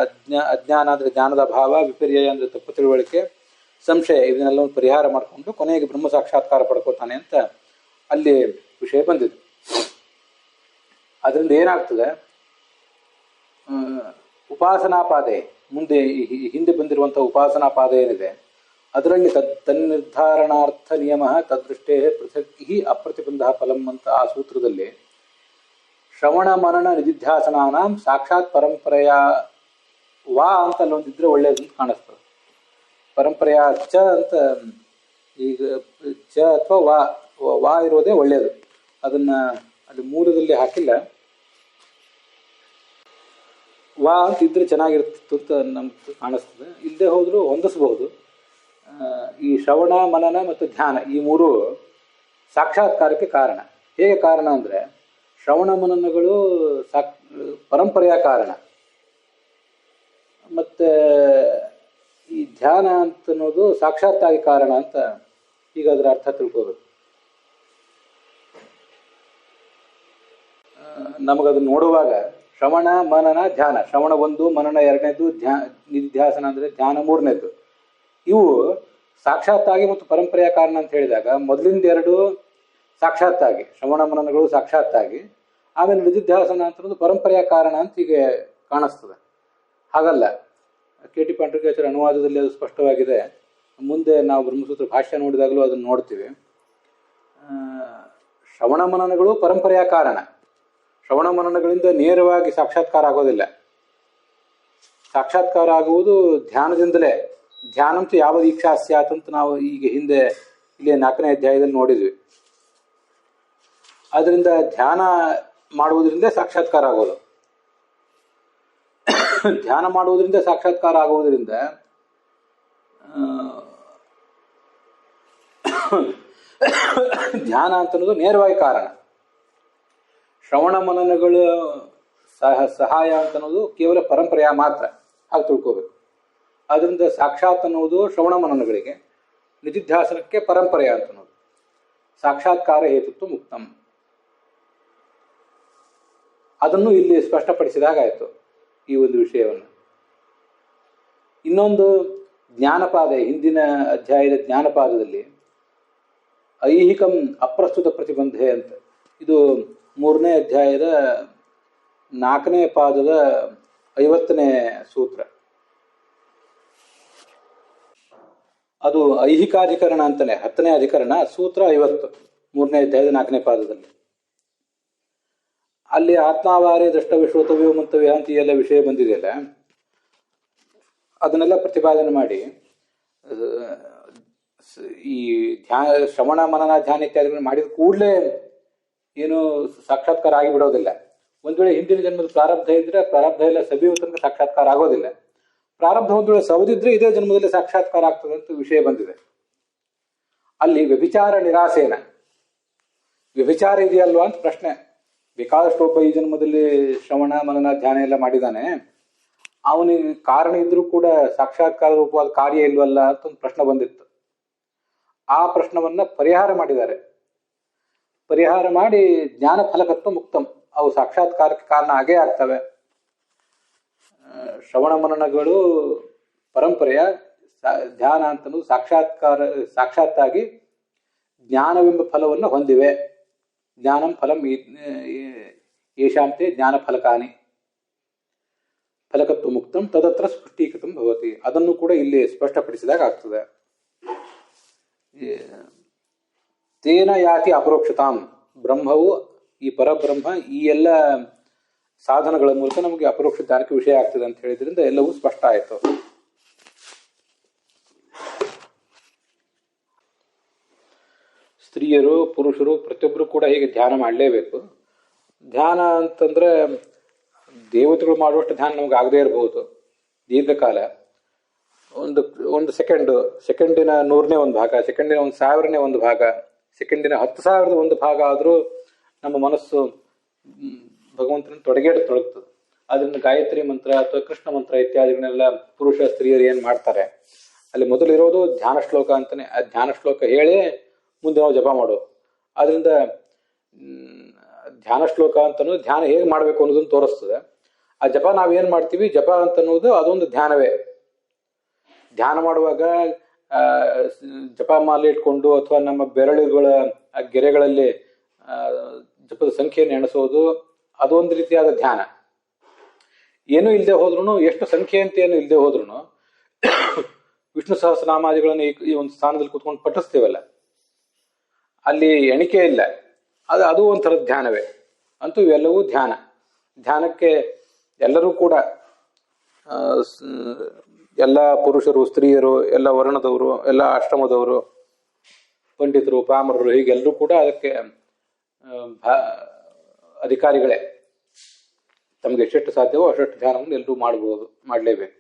Speaker 1: ಅಜ್ಞಾನ ಅಂದರೆ ಜ್ಞಾನದ ಅಭಾವ, ವಿಪರ್ಯಯ ಅಂದರೆ ತಪ್ಪು ತಿಳುವಳಿಕೆ, ಸಂಶಯ, ಇದನ್ನೆಲ್ಲವನ್ನು ಪರಿಹಾರ ಮಾಡಿಕೊಂಡು ಕೊನೆಗೆ ಬ್ರಹ್ಮ ಸಾಕ್ಷಾತ್ಕಾರ ಪಡ್ಕೋತಾನೆ ಅಂತ ಅಲ್ಲಿ ವಿಷಯ ಬಂದಿದೆ. ಅದರಿಂದ ಏನಾಗ್ತದೆ, ಉಪಾಸನಾ ಪಾದೆ ಮುಂದೆ ಹಿಂದೆ ಬಂದಿರುವಂಥ ಉಪಾಸನಾ ಪಾದ ಏನಿದೆ ಅದರಲ್ಲಿ ತನ್ನಿರ್ಧಾರಣಾರ್ಥ ನಿಯಮ ತದೃಷ್ಟೇ ಪೃಥಕ್ ಹಿ ಅಪ್ರತಿಬಂಧ ಫಲಂ ಅಂತ ಆ ಸೂತ್ರದಲ್ಲಿ ಶ್ರವಣ ಮನನ ನಿಧಿಧ್ಯಾಸನಾಂ ಸಾಕ್ಷಾತ್ ಪರಂಪರೆಯ ವಾ ಅಂತ ಅಲ್ಲೊಂದಿದ್ರೆ ಒಳ್ಳೆಯದು ಅಂತ ಕಾಣಿಸ್ತದೆ. ಪರಂಪರೆಯ ಚ ಅಂತ ಈಗ ಚ ಅಥವಾ ವಾ ಇರೋದೇ ಒಳ್ಳೆಯದು. ಅದನ್ನ ಅಲ್ಲಿ ಮೂಲದಲ್ಲಿ ಹಾಕಿಲ್ಲ. ವಾ ಅಂತ ಇದ್ರೆ ಚೆನ್ನಾಗಿರ್ತಿತ್ತು ಅಂತ ನಮ್ಗೆ ಕಾಣಿಸ್ತದೆ. ಇಲ್ಲದೆ ಹೋದರೂ ಹೊಂದಿಸಬಹುದು. ಈ ಶ್ರವಣ, ಮನನ ಮತ್ತು ಧ್ಯಾನ ಈ ಮೂರು ಸಾಕ್ಷಾತ್ಕಾರಕ್ಕೆ ಕಾರಣ. ಹೇಗೆ ಕಾರಣ ಅಂದರೆ, ಶ್ರವಣ ಮನನಗಳು ಪರಂಪರೆಯ ಕಾರಣ, ಮತ್ತು ಈ ಧ್ಯಾನ ಅಂತನ್ನೋದು ಸಾಕ್ಷಾತ್ತಾಗಿ ಕಾರಣ ಅಂತ ಈಗ ಅದರ ಅರ್ಥ ತಿಳ್ಕೋಬೇಕು. ನಮಗದನ್ನು ನೋಡುವಾಗ ಶ್ರವಣ, ಮನನ, ಧ್ಯಾನ, ಶ್ರವಣ 1, ಮನನ 2ನೇದು, ನಿಧಿಧ್ಯಾಸನ ಅಂದರೆ ಧ್ಯಾನ 3ನೇದು. ಇವು ಸಾಕ್ಷಾತ್ತಾಗಿ ಮತ್ತು ಪರಂಪರೆಯ ಕಾರಣ ಅಂತ ಹೇಳಿದಾಗ ಮೊದಲಿಂದ 2 ಸಾಕ್ಷಾತ್ತಾಗಿ, ಶ್ರವಣ ಮನನಗಳು ಸಾಕ್ಷಾತ್ತಾಗಿ, ಆಮೇಲೆ ನಿಧಿಧ್ಯಾಸನ ಅಂತನ್ನೋದು ಪರಂಪರೆಯ ಕಾರಣ ಅಂತ ಹೀಗೆ ಕಾಣಿಸ್ತದೆ. ಹಾಗಲ್ಲ. ಕೆ ಟಿ ಪಾಂಡುರಂಗಾಚಾರ್ಯ ಅನುವಾದದಲ್ಲಿ ಅದು ಸ್ಪಷ್ಟವಾಗಿದೆ. ಮುಂದೆ ನಾವು ಬ್ರಹ್ಮಸೂತ್ರ ಭಾಷ್ಯ ನೋಡಿದಾಗಲೂ ಅದನ್ನು ನೋಡ್ತೀವಿ. ಶ್ರವಣ ಮನನಗಳು ಪರಂಪರೆಯ ಕಾರಣ. ಶ್ರವಣ ಮನನಗಳಿಂದ ನೇರವಾಗಿ ಸಾಕ್ಷಾತ್ಕಾರ ಆಗೋದಿಲ್ಲ. ಸಾಕ್ಷಾತ್ಕಾರ ಆಗುವುದು ಧ್ಯಾನದಿಂದಲೇ. ಧ್ಯಾನಂತೂ ಯಾವ ದೀಕ್ಷಾ ಸ್ಯಾತ್ ಅಂತ ನಾವು ಈಗ ಹಿಂದೆ ಇಲ್ಲಿ 4ನೇ ಅಧ್ಯಾಯದಲ್ಲಿ ನೋಡಿದ್ವಿ. ಆದ್ದರಿಂದ ಧ್ಯಾನ ಮಾಡುವುದರಿಂದ ಸಾಕ್ಷಾತ್ಕಾರ ಆಗೋದು. ಧ್ಯಾನ ಮಾಡುವುದರಿಂದ ಸಾಕ್ಷಾತ್ಕಾರ ಆಗುವುದರಿಂದ ಧ್ಯಾನ ಅಂತನ್ನೋದು ನೇರವಾಗಿ ಕಾರಣ. ಶ್ರವಣ ಮನನಗಳ ಸಹಾಯ ಅಂತನ್ನೋದು ಕೇವಲ ಪರಂಪರೆಯ ಮಾತ್ರ, ಹಾಗೆ ತಿಳ್ಕೋಬೇಕು. ಅದರಿಂದ ಸಾಕ್ಷಾತ್ ಅನ್ನೋದು ಶ್ರವಣ ಮನನಗಳಿಗೆ, ನಿಧಿಧ್ಯಾಸನಕ್ಕೆ ಪರಂಪರೆಯ ಅಂತನ್ನೋದು. ಸಾಕ್ಷಾತ್ಕಾರ ಹೇತುತ್ವ ಮುಕ್ತಂ ಅದನ್ನು ಇಲ್ಲಿ ಸ್ಪಷ್ಟಪಡಿಸಿದಾಗಾಯಿತು ಈ ಒಂದು ವಿಷಯವನ್ನು. ಇನ್ನೊಂದು ಜ್ಞಾನಪಾದ, ಹಿಂದಿನ ಅಧ್ಯಾಯದ ಜ್ಞಾನಪಾದದಲ್ಲಿ ಐಹಿಕಂ ಅಪ್ರಸ್ತುತ ಪ್ರತಿಬಂಧೆ ಅಂತ, ಇದು 3ನೇ ಅಧ್ಯಾಯದ 4ನೇ ಪಾದದ 50ನೇ ಸೂತ್ರ. ಅದು ಐಹಿಕಾಧಿಕರಣ ಅಂತಾನೆ, 10ನೇ ಅಧಿಕರಣ, ಸೂತ್ರ 50, 3ನೇ ಅಧ್ಯಾಯದ 4ನೇ ಪಾದದಲ್ಲಿ. ಅಲ್ಲಿ ಆತ್ಮಾವಾರೇ ದ್ರಷ್ಟವ್ಯ, ಶ್ರೋತವ್ಯೋ, ಮಂತವ್ಯ ಅಂತ ಎಲ್ಲ ವಿಷಯ ಬಂದಿದೆಯಲ್ಲ, ಅದನ್ನೆಲ್ಲ ಪ್ರತಿಪಾದನೆ ಮಾಡಿ ಈ ಶ್ರವಣ ಮನನ ಧ್ಯಾನ ಇತ್ಯಾದಿಗಳನ್ನ ಮಾಡಿದ ಕೂಡಲೇ ಏನು ಸಾಕ್ಷಾತ್ಕಾರ ಆಗಿಬಿಡೋದಿಲ್ಲ. ಒಂದ್ ವೇಳೆ ಹಿಂದಿನ ಜನ್ಮದ ಪ್ರಾರಬ್ಧ ಇದ್ರೆ ಪ್ರಾರಬ್ಧ ಎಲ್ಲ ಸಬಿಯುವ ತನಕ ಸಾಕ್ಷಾತ್ಕಾರ ಆಗೋದಿಲ್ಲ. ಪ್ರಾರಬ್ಧ ಒಂದ್ ವೇಳೆ ಸವದಿದ್ರೆ ಇದೇ ಜನ್ಮದಲ್ಲಿ ಸಾಕ್ಷಾತ್ಕಾರ ಆಗ್ತದೆ ಅಂತ ವಿಷಯ ಬಂದಿದೆ. ಅಲ್ಲಿ ವ್ಯಭಿಚಾರ ನಿರಾಸೇನ, ವ್ಯಭಿಚಾರ ಇದೆಯಲ್ವಾ ಅಂತ ಪ್ರಶ್ನೆ. ಬೇಕಾದಷ್ಟು ಒಬ್ಬ ಈ ಜನ್ಮದಲ್ಲಿ ಶ್ರವಣ ಮನನ ಧ್ಯಾನ ಎಲ್ಲ ಮಾಡಿದಾನೆ, ಅವನಿಗೆ ಕಾರಣ ಇದ್ರೂ ಕೂಡ ಸಾಕ್ಷಾತ್ಕಾರ ರೂಪವಾದ ಕಾರ್ಯ ಇಲ್ವಲ್ಲ ಅಂತ ಒಂದು ಪ್ರಶ್ನೆ ಬಂದಿತ್ತು. ಆ ಪ್ರಶ್ನವನ್ನ ಪರಿಹಾರ ಮಾಡಿದ್ದಾರೆ. ಪರಿಹಾರ ಮಾಡಿ ಜ್ಞಾನ ಫಲಕತ್ವ ಮುಕ್ತಂ, ಅವು ಸಾಕ್ಷಾತ್ಕಾರಕ್ಕೆ ಕಾರಣ ಆಗೇ ಆಗ್ತವೆ. ಶ್ರವಣ ಮನನಗಳು ಪರಂಪರೆಯ, ಧ್ಯಾನ ಅಂತನೂ ಸಾಕ್ಷಾತ್ತಾಗಿ ಜ್ಞಾನವೆಂಬ ಫಲವನ್ನು ಹೊಂದಿವೆ. ಜ್ಞಾನಂ ಫಲಂ ಯೇಷಾಂತೆ ಜ್ಞಾನ ಫಲಕಾನಿ ಫಲಕತ್ವ ಮುಕ್ತಂ ತದತ್ರ ಸ್ಪಷ್ಟೀಕೃತಂ ಭವತಿ. ಅದನ್ನು ಕೂಡ ಇಲ್ಲಿ ಸ್ಪಷ್ಟಪಡಿಸಿದಾಗ ಆಗ್ತದೆ. ತೇನ ಯಾತಿ ಅಪರೋಕ್ಷತಾಂ, ಬ್ರಹ್ಮವು ಈ ಪರಬ್ರಹ್ಮ ಈ ಎಲ್ಲ ಸಾಧನಗಳ ಮೂಲಕ ನಮಗೆ ಅಪರೋಕ್ಷ ಜ್ಞಾನಕ್ಕೆ ವಿಷಯ ಆಗ್ತದೆ ಅಂತ ಹೇಳಿದ್ರಿಂದ ಎಲ್ಲವೂ ಸ್ಪಷ್ಟ ಆಯಿತು. ಸ್ತ್ರೀಯರು ಪುರುಷರು ಪ್ರತಿಯೊಬ್ಬರು ಕೂಡ ಹೀಗೆ ಧ್ಯಾನ ಮಾಡಲೇಬೇಕು. ಧ್ಯಾನ ಅಂತಂದ್ರೆ ದೇವತೆಗಳು ಮಾಡುವಷ್ಟು ಧ್ಯಾನ ನಮ್ಗೆ ಆಗದೇ ಇರಬಹುದು ದೀರ್ಘಕಾಲ. ಒಂದು ಸೆಕೆಂಡಿನ 100ನೇ ಒಂದು ಭಾಗ, ಸೆಕೆಂಡಿನ 1000ನೇ ಒಂದು ಭಾಗ, ಸೆಕೆಂಡಿನ 10,000ದ ಒಂದು ಭಾಗ ಆದರೂ ನಮ್ಮ ಮನಸ್ಸು ಭಗವಂತನ ತೊಡಗ್ತದೆ. ಅದರಿಂದ ಗಾಯತ್ರಿ ಮಂತ್ರ ಅಥವಾ ಕೃಷ್ಣ ಮಂತ್ರ ಇತ್ಯಾದಿಗಳನ್ನೆಲ್ಲ ಪುರುಷ ಸ್ತ್ರೀಯರು ಏನು ಮಾಡ್ತಾರೆ ಅಲ್ಲಿ ಮೊದಲಿರೋದು ಧ್ಯಾನ ಶ್ಲೋಕ ಅಂತಾನೆ. ಆ ಧ್ಯಾನ ಶ್ಲೋಕ ಹೇಳಿ ಮುಂದೆ ನಾವು ಜಪ ಮಾಡೋದು. ಆದ್ರಿಂದ ಧ್ಯಾನ ಶ್ಲೋಕ ಅಂತನೂ ಧ್ಯಾನ ಹೇಗೆ ಮಾಡಬೇಕು ಅನ್ನೋದನ್ನು ತೋರಿಸ್ತದೆ. ಆ ಜಪ ನಾವೇನು ಮಾಡ್ತೀವಿ, ಜಪ ಅಂತನ್ನೋದು ಅದೊಂದು ಧ್ಯಾನವೇ. ಧ್ಯಾನ ಮಾಡುವಾಗ ಜಪಮಾಲೆ ಇಟ್ಕೊಂಡು ಅಥವಾ ನಮ್ಮ ಬೆರಳುಗಳ ಗೆರೆಗಳಲ್ಲಿ ಜಪದ ಸಂಖ್ಯೆಯನ್ನು ಎಣಿಸೋದು ಅದೊಂದು ರೀತಿಯಾದ ಧ್ಯಾನ. ಏನೂ ಇಲ್ಲದೆ ಹೋದ್ರೂ, ಎಷ್ಟು ಸಂಖ್ಯೆ ಅಂತ ಏನು ಇಲ್ಲದೆ ಹೋದ್ರೂ ವಿಷ್ಣು ಸಹಸ್ರನಾಮಾದಿಗಳನ್ನು ಈ ಒಂದು ಸ್ಥಾನದಲ್ಲಿ ಕೂತ್ಕೊಂಡು ಪಠಿಸ್ತೀವಲ್ಲ, ಅಲ್ಲಿ ಎಣಿಕೆ ಇಲ್ಲ, ಅದು ಒಂಥರದ ಧ್ಯಾನವೇ. ಅಂತೂ ಇವೆಲ್ಲವೂ ಧ್ಯಾನ. ಧ್ಯಾನಕ್ಕೆ ಎಲ್ಲರೂ ಕೂಡ ಎಲ್ಲ ಪುರುಷರು ಸ್ತ್ರೀಯರು, ಎಲ್ಲ ವರ್ಣದವರು, ಎಲ್ಲ ಆಶ್ರಮದವರು, ಪಂಡಿತರು ಪಾಮರರು, ಹೀಗೆಲ್ಲರೂ ಕೂಡ ಅದಕ್ಕೆ ಅಧಿಕಾರಿಗಳೇ. ತಮಗೆ ಎಷ್ಟೆಷ್ಟು ಸಾಧ್ಯವೋ ಅಷ್ಟು ಧ್ಯಾನವನ್ನು ಎಲ್ಲರೂ ಮಾಡಲೇಬೇಕು.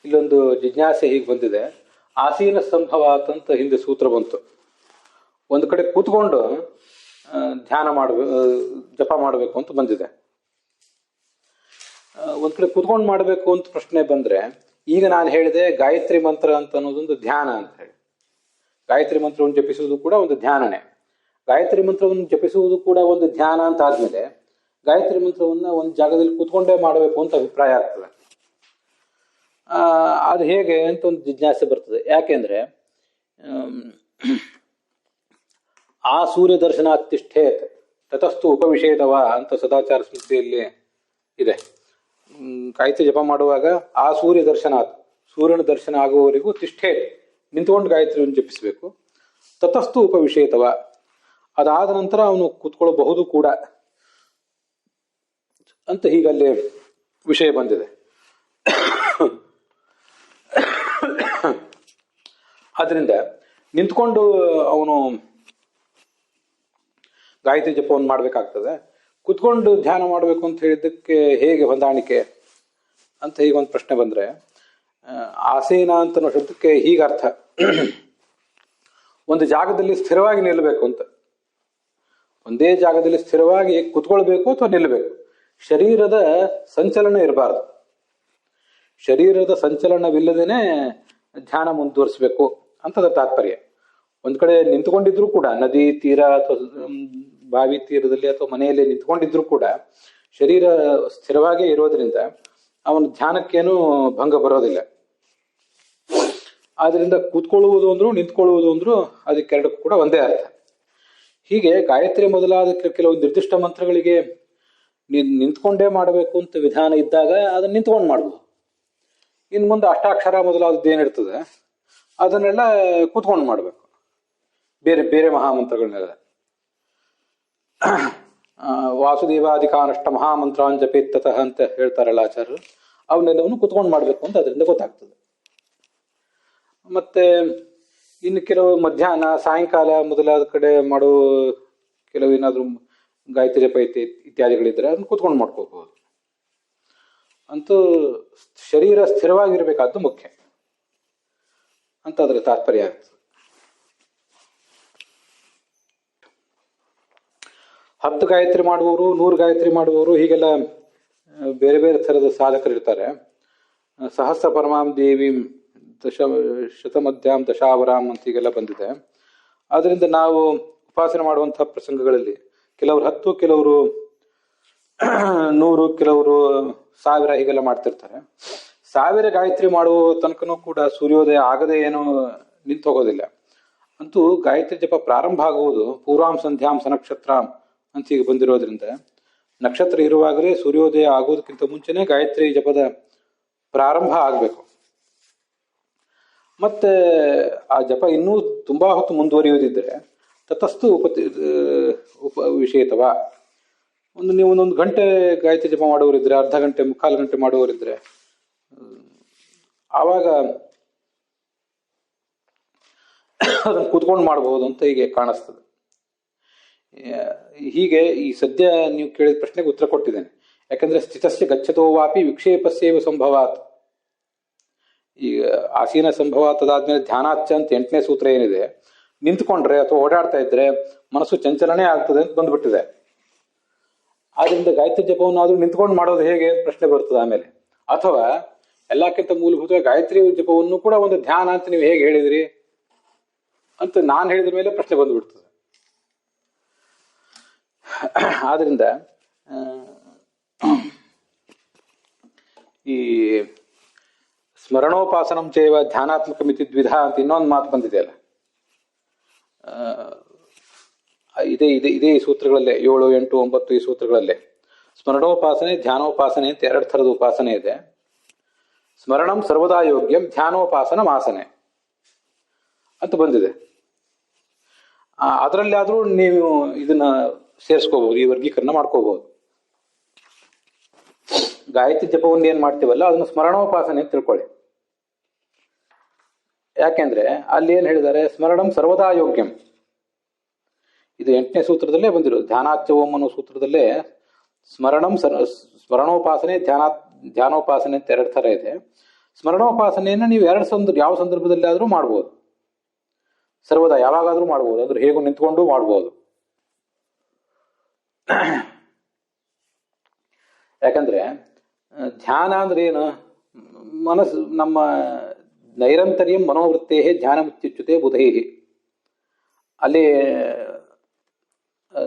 Speaker 1: ಇಲ್ಲೊಂದು ಜಿಜ್ಞಾಸೆ ಹೀಗೆ ಬಂದಿದೆ. ಆಸೀನ ಸಂಭವಾತ್ ಅಂತ ಹಿಂದೆ ಸೂತ್ರ ಬಂತು. ಒಂದು ಕಡೆ ಕೂತ್ಕೊಂಡು ಧ್ಯಾನ ಜಪ ಮಾಡಬೇಕು ಅಂತ ಬಂದಿದೆ. ಒಂದ್ ಕಡೆ ಕೂತ್ಕೊಂಡು ಮಾಡಬೇಕು ಅಂತ ಪ್ರಶ್ನೆ ಬಂದ್ರೆ, ಈಗ ನಾನು ಹೇಳಿದೆ ಗಾಯತ್ರಿ ಮಂತ್ರ ಅಂತ ಅನ್ನೋದೊಂದು ಧ್ಯಾನ ಅಂತ ಹೇಳಿ. ಗಾಯತ್ರಿ ಮಂತ್ರವನ್ನು ಜಪಿಸುವುದು ಕೂಡ ಒಂದು ಧ್ಯಾನನೇ. ಗಾಯತ್ರಿ ಮಂತ್ರವನ್ನು ಜಪಿಸುವುದು ಕೂಡ ಒಂದು ಧ್ಯಾನ ಅಂತ ಆದ್ಮೇಲೆ ಗಾಯತ್ರಿ ಮಂತ್ರವನ್ನ ಒಂದು ಜಾಗದಲ್ಲಿ ಕೂತ್ಕೊಂಡೇ ಮಾಡಬೇಕು ಅಂತ ಅಭಿಪ್ರಾಯ ಆಗ್ತದೆ. ಅದು ಹೇಗೆ ಅಂತ ಒಂದು ಜಿಜ್ಞಾಸೆ ಬರ್ತದೆ. ಯಾಕೆಂದ್ರೆ ಆ ಸೂರ್ಯ ದರ್ಶನಾತಿಷ್ಠೇತ್ ತತಸ್ತು ಉಪವಿಷೇದವ ಅಂತ ಸದಾಚಾರ ಸ್ಮೃತಿಯಲ್ಲಿ ಇದೆ. ಗಾಯತ್ರಿ ಜಪ ಮಾಡುವಾಗ ಆ ಸೂರ್ಯನ ದರ್ಶನ ಆಗುವವರೆಗೂ ತಿಷ್ಠೇತ್, ನಿಂತ್ಕೊಂಡು ಗಾಯತ್ರಿಯನ್ನು ಜಪಿಸಬೇಕು. ತತಸ್ತು ಉಪವಿಷೇತವ, ಅದಾದ ನಂತರ ಅವನು ಕೂತ್ಕೊಳ್ಳಬಹುದು ಕೂಡ ಅಂತ ಹೀಗಲ್ಲಿ ವಿಷಯ ಬಂದಿದೆ. ಆದ್ರಿಂದ ನಿಂತ್ಕೊಂಡು ಅವನು ಗಾಯತ್ರಿ ಜಪವನ್ನು ಮಾಡ್ಬೇಕಾಗ್ತದೆ. ಕುತ್ಕೊಂಡು ಧ್ಯಾನ ಮಾಡಬೇಕು ಅಂತ ಹೇಳಿದ್ದಕ್ಕೆ ಹೇಗೆ ಹೊಂದಾಣಿಕೆ ಅಂತ ಹೀಗೊಂದು ಪ್ರಶ್ನೆ ಬಂದ್ರೆ, ಆಸೀನ ಅಂತ ಅನ್ನೋ ಶಬ್ದಕ್ಕೆ ಹೀಗರ್ಥ, ಒಂದು ಜಾಗದಲ್ಲಿ ಸ್ಥಿರವಾಗಿ ನಿಲ್ಲಬೇಕು ಅಂತ. ಒಂದೇ ಜಾಗದಲ್ಲಿ ಸ್ಥಿರವಾಗಿ ಕುತ್ಕೊಳ್ಬೇಕು ಅಥವಾ ನಿಲ್ಲಬೇಕು. ಶರೀರದ ಸಂಚಲನ ಇರಬಾರ್ದು. ಶರೀರದ ಸಂಚಲನವಿಲ್ಲದೇನೆ ಧ್ಯಾನ ಮುಂದುವರಿಸಬೇಕು ಅಂತದ ತಾತ್ಪರ್ಯ. ಒಂದ್ ಕಡೆ ನಿಂತ್ಕೊಂಡಿದ್ರು ಕೂಡ, ನದಿ ತೀರ ಅಥವಾ ಬಾವಿ ತೀರದಲ್ಲಿ ಅಥವಾ ಮನೆಯಲ್ಲಿ ನಿಂತ್ಕೊಂಡಿದ್ರು ಕೂಡ ಶರೀರ ಸ್ಥಿರವಾಗೇ ಇರೋದ್ರಿಂದ ಅವನ ಧ್ಯಾನಕ್ಕೇನು ಭಂಗ ಬರೋದಿಲ್ಲ. ಆದ್ರಿಂದ ಕೂತ್ಕೊಳ್ಳುವುದು ಅಂದ್ರು ನಿಂತ್ಕೊಳ್ಳುವುದು ಅಂದ್ರು ಅದಕ್ಕೆರಡಕ್ಕೂ ಕೂಡ ಒಂದೇ ಅರ್ಥ. ಹೀಗೆ ಗಾಯತ್ರಿ ಮೊದಲಾದ ಕೆಲವು ನಿರ್ದಿಷ್ಟ ಮಂತ್ರಗಳಿಗೆ ನಿಂತ್ಕೊಂಡೇ ಮಾಡಬೇಕು ಅಂತ ವಿಧಾನ ಇದ್ದಾಗ ಅದನ್ನ ನಿಂತ್ಕೊಂಡು ಮಾಡ್ಬೋದು. ಇನ್ನು ಮುಂದೆ ಅಷ್ಟಾಕ್ಷರ ಮೊದಲಾದದ್ದು ಏನಿರ್ತದೆ ಅದನ್ನೆಲ್ಲ ಕೂತ್ಕೊಂಡು ಮಾಡ್ಬೇಕು. ಬೇರೆ ಬೇರೆ ಮಹಾಮಂತ್ರಗಳನ್ನೆಲ್ಲ ವಾಸುದೇವಾಧಿಕಾನಷ್ಟ ಮಹಾಮಂತ್ರಾನ್ ಜಪೇತ್ತತಃ ಅಂತ ಹೇಳ್ತಾರಲ್ಲ ಆಚಾರ್ಯರು, ಅವನ್ನೆಲ್ಲವನ್ನು ಕೂತ್ಕೊಂಡು ಮಾಡ್ಬೇಕು ಅಂತ ಅದರಿಂದ ಗೊತ್ತಾಗ್ತದೆ. ಮತ್ತೆ ಇನ್ನು ಕೆಲವು ಮಧ್ಯಾಹ್ನ ಸಾಯಂಕಾಲ ಮೊದಲಾದ ಕಡೆ ಮಾಡೋ ಕೆಲವು ಏನಾದ್ರು ಗಾಯತ್ರಿ ಜಪ ಇತ್ಯಾದಿಗಳಿದ್ರೆ ಅದನ್ನ ಕೂತ್ಕೊಂಡು ಮಾಡ್ಕೋಬಹುದು. ಅಂತೂ ಶರೀರ ಸ್ಥಿರವಾಗಿರ್ಬೇಕಾದ್ದು ಮುಖ್ಯ ಅಂತ ಅದರ ತಾತ್ಪರ್ಯ ಆಗ್ತದೆ. 10 ಗಾಯತ್ರಿ ಮಾಡುವವರು, 100 ಗಾಯತ್ರಿ ಮಾಡುವವರು, ಹೀಗೆಲ್ಲ ಬೇರೆ ಬೇರೆ ಥರದ ಸಾಧಕರು ಇರ್ತಾರೆ. ಸಹಸ್ರ ಪರಮಾಂ ದೇವಿ ಶತಮಧ್ಯಾಂ ದಶಾವರಾಮ್ ಅಂತ ಹೀಗೆಲ್ಲ ಬಂದಿದೆ. ಆದ್ರಿಂದ ನಾವು ಉಪಾಸನೆ ಮಾಡುವಂತಹ ಪ್ರಸಂಗಗಳಲ್ಲಿ ಕೆಲವರು 10, ಕೆಲವರು 100, ಕೆಲವರು 1000 ಹೀಗೆಲ್ಲ ಮಾಡ್ತಿರ್ತಾರೆ. 1000 ಗಾಯತ್ರಿ ಮಾಡುವ ತನಕನೂ ಕೂಡ ಸೂರ್ಯೋದಯ ಆಗದೆ ಏನೋ ನಿಂತು ಹೋಗೋದಿಲ್ಲ. ಅಂತೂ ಗಾಯತ್ರಿ ಜಪ ಪ್ರಾರಂಭ ಆಗುವುದು ಪೂರ್ವಾಂ ಸಂಧ್ಯಾಂ ಸನಕ್ಷತ್ರಾಂ ಅಂತ ಈಗ ಬಂದಿರೋದ್ರಿಂದ ನಕ್ಷತ್ರ ಇರುವಾಗಲೇ ಸೂರ್ಯೋದಯ ಆಗೋದಕ್ಕಿಂತ ಮುಂಚೆನೆ ಗಾಯತ್ರಿ ಜಪದ ಪ್ರಾರಂಭ ಆಗಬೇಕು. ಮತ್ತೆ ಆ ಜಪ ಇನ್ನೂ ತುಂಬಾ ಹೊತ್ತು ಮುಂದುವರಿಯೋದಿದ್ರೆ ತತಸ್ತು ವಿಷೇತವ, ನೀವು ಒಂದೊಂದು ಗಂಟೆ ಗಾಯತ್ರಿ ಜಪ ಮಾಡುವವರಿದ್ರೆ, ಅರ್ಧ ಗಂಟೆ, ಮುಕ್ಕಾಲು ಗಂಟೆ ಮಾಡುವವರಿದ್ರೆ ಆವಾಗ ಅದನ್ನು ಕೂತ್ಕೊಂಡು ಮಾಡಬಹುದು ಅಂತ ಹೀಗೆ ಕಾಣಿಸ್ತದೆ. ಹೀಗೆ ಈ ಸದ್ಯ ನೀವು ಕೇಳಿದ ಪ್ರಶ್ನೆಗೆ ಉತ್ತರ ಕೊಟ್ಟಿದ್ದೇನೆ. ಯಾಕಂದ್ರೆ ಸ್ಥಿತಸ್ಯ ಗಚ್ಚತೋ ವಾಪಿ ವಿಕ್ಷೇಪಸ್ಯೇವ ಸಂಭವಾತ್. ಈಗ ಆಸೀನ ಸಂಭವಾತ್ ಅದಾದ್ಮೇಲೆ ಧ್ಯಾನಾಚ್ಚ ಅಂತ 8ನೇ ಸೂತ್ರ ಏನಿದೆ, ನಿಂತ್ಕೊಂಡ್ರೆ ಅಥವಾ ಓಡಾಡ್ತಾ ಇದ್ರೆ ಮನಸ್ಸು ಚಂಚಲನೆ ಆಗ್ತದೆ ಅಂತ ಬಂದ್ಬಿಟ್ಟಿದೆ. ಆದ್ರಿಂದ ಗಾಯತ್ರಿ ಜಪವನ್ನು ಆದ್ರೂ ನಿಂತ್ಕೊಂಡು ಮಾಡೋದು ಹೇಗೆ ಪ್ರಶ್ನೆ ಬರ್ತದೆ ಆಮೇಲೆ. ಅಥವಾ ಎಲ್ಲಕ್ಕಿಂತ ಮೂಲಭೂತವಾಗಿ ಗಾಯತ್ರಿ ಜಪವನ್ನು ಕೂಡ ಒಂದು ಧ್ಯಾನ ಅಂತ ನೀವು ಹೇಗೆ ಹೇಳಿದ್ರಿ ಅಂತ ನಾನು ಹೇಳಿದ ಮೇಲೆ ಪ್ರಶ್ನೆ ಬಂದ್ಬಿಡ್ತದೆ. ಆದ್ರಿಂದ ಈ ಸ್ಮರಣೋಪಾಸನಂ ಚೈವ ಧ್ಯಾನಾತ್ಮಕ ಮಿತಿ ದ್ವಿಧ ಅಂತ ಇನ್ನೊಂದು ಮಾತು ಬಂದಿದೆಯಲ್ಲ, ಇದೇ ಈ ಸೂತ್ರಗಳಲ್ಲೇ 7, 8, 9 ಈ ಸೂತ್ರಗಳಲ್ಲೇ ಸ್ಮರಣೋಪಾಸನೆ ಧ್ಯಾನೋಪಾಸನೆ ಅಂತ 2 ಥರದ ಉಪಾಸನೆ ಇದೆ. ಸ್ಮರಣಂ ಸರ್ವದಾ ಯೋಗ್ಯಂ ಧ್ಯಾನೋಪಾಸನ ಮಾಸನೆ ಅಂತ ಬಂದಿದೆ. ಅದರಲ್ಲಿ ಆದ್ರೂ ನೀವು ಇದನ್ನ ಸೇರಿಸ್ಕೋಬಹುದು, ಈ ವರ್ಗೀಕರಣ ಮಾಡ್ಕೋಬಹುದು. ಗಾಯತ್ರಿ ಜಪವನ್ನು ಏನ್ ಮಾಡ್ತೀವಲ್ಲ ಅದನ್ನು ಸ್ಮರಣೋಪಾಸನೆ ಅಂತ ತಿಳ್ಕೊಳ್ಳಿ. ಯಾಕೆಂದ್ರೆ ಅಲ್ಲಿ ಏನ್ ಹೇಳಿದ್ದಾರೆ, ಸ್ಮರಣಂ ಸರ್ವದಾ ಯೋಗ್ಯಂ. ಇದು 8ನೇ ಸೂತ್ರದಲ್ಲೇ ಬಂದಿರೋದು. ಧ್ಯಾನಾಚ್ಯವಂ ಅನ್ನೋ ಸೂತ್ರದಲ್ಲೇ ಸ್ಮರಣೋಪಾಸನೆ ಧ್ಯಾನೋಪಾಸನೆ ಅಂತ 2 ಥರ ಇದೆ. ಸ್ಮರಣೋಪಾಸನೆಯನ್ನು ನೀವು ಯಾವ ಸಂದರ್ಭದಲ್ಲಿ ಆದ್ರೂ ಮಾಡ್ಬೋದು, ಸರ್ವದಾ ಯಾವಾಗಾದ್ರೂ ಮಾಡ್ಬೋದು. ಅದ್ರ ಹೇಗೂ ನಿಂತ್ಕೊಂಡು ಮಾಡ್ಬೋದು. ಯಾಕಂದ್ರೆ ಧ್ಯಾನ ಅಂದ್ರೆ ಏನು, ಮನಸ್ಸು ನಮ್ಮ ನೈರಂತರ್ಯಂ ಮನೋವೃತ್ತೇ ಧ್ಯಾನ ಮುಚ್ಚಿಚ್ಚುತ್ತೆ ಬುಧೈ. ಅಲ್ಲಿ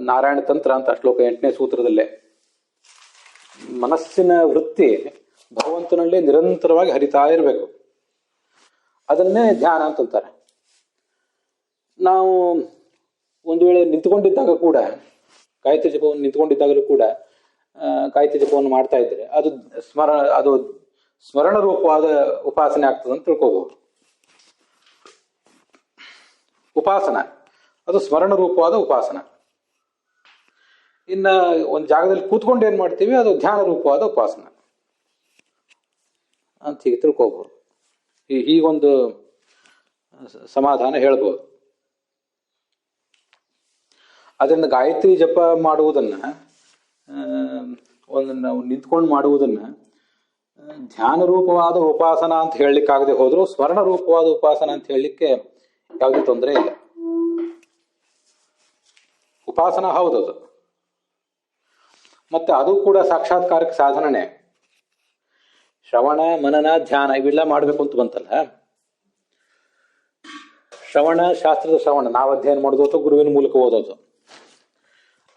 Speaker 1: ನಾರಾಯಣ ತಂತ್ರ ಅಂತ ಶ್ಲೋಕ 8ನೇ ಸೂತ್ರದಲ್ಲೇ ಮನಸ್ಸಿನ ವೃತ್ತಿ ಭಗವಂತನಲ್ಲೇ ನಿರಂತರವಾಗಿ ಹರಿತಾ ಇರಬೇಕು. ಅದನ್ನೇ ಧ್ಯಾನ ಅಂತಂತಾರೆ. ನಾವು ಒಂದು ವೇಳೆ ನಿಂತ್ಕೊಂಡಿದ್ದಾಗ ಕೂಡ ಗಾಯತ್ರಿ ಜಪವನ್ನು ನಿಂತ್ಕೊಂಡಿದ್ದಾಗಲೂ ಕೂಡ ಗಾಯತ್ರಿ ಜಪವನ್ನು ಮಾಡ್ತಾ ಇದ್ರೆ ಅದು ಸ್ಮರಣ ರೂಪವಾದ ಉಪಾಸನೆ ಆಗ್ತದೆ ಅಂತ ತಿಳ್ಕೋಬಹುದು. ಉಪಾಸನ ಅದು ಸ್ಮರಣ ರೂಪವಾದ ಉಪಾಸನ. ಇನ್ನ ಒಂದು ಜಾಗದಲ್ಲಿ ಕೂತ್ಕೊಂಡು ಏನ್ ಮಾಡ್ತೀವಿ ಅದು ಧ್ಯಾನ ರೂಪವಾದ ಉಪಾಸನ ಅಂತ ಹೀಗೆ ತಿಳ್ಕೋಬಹುದು. ಹೀಗೊಂದು ಸಮಾಧಾನ ಹೇಳ್ಬೋದು. ಅದರಿಂದ ಗಾಯತ್ರಿ ಜಪ ಮಾಡುವುದನ್ನ ನಾವು ನಿಂತ್ಕೊಂಡು ಮಾಡುವುದನ್ನ ಧ್ಯಾನ ರೂಪವಾದ ಉಪಾಸನ ಅಂತ ಹೇಳಲಿಕ್ಕಾಗದೆ ಹೋದ್ರು ಸ್ಮರಣ ರೂಪವಾದ ಉಪಾಸನ ಅಂತ ಹೇಳಲಿಕ್ಕೆ ಯಾವುದೇ ತೊಂದರೆ ಇಲ್ಲ. ಉಪಾಸನ ಹೌದದು, ಮತ್ತೆ ಅದು ಕೂಡ ಸಾಕ್ಷಾತ್ಕಾರಕ್ಕೆ ಸಾಧನನೇ. ಶ್ರವಣ ಮನನ ಧ್ಯಾನ ಇವೆಲ್ಲ ಮಾಡ್ಬೇಕು ಅಂತ ಬಂತಲ್ಲ. ಶ್ರವಣ ಶಾಸ್ತ್ರದ ಶ್ರವಣ ನಾವು ಅಧ್ಯಯನ ಮಾಡೋದು ಅಥವಾ ಗುರುವಿನ ಮೂಲಕ ಓದೋದು.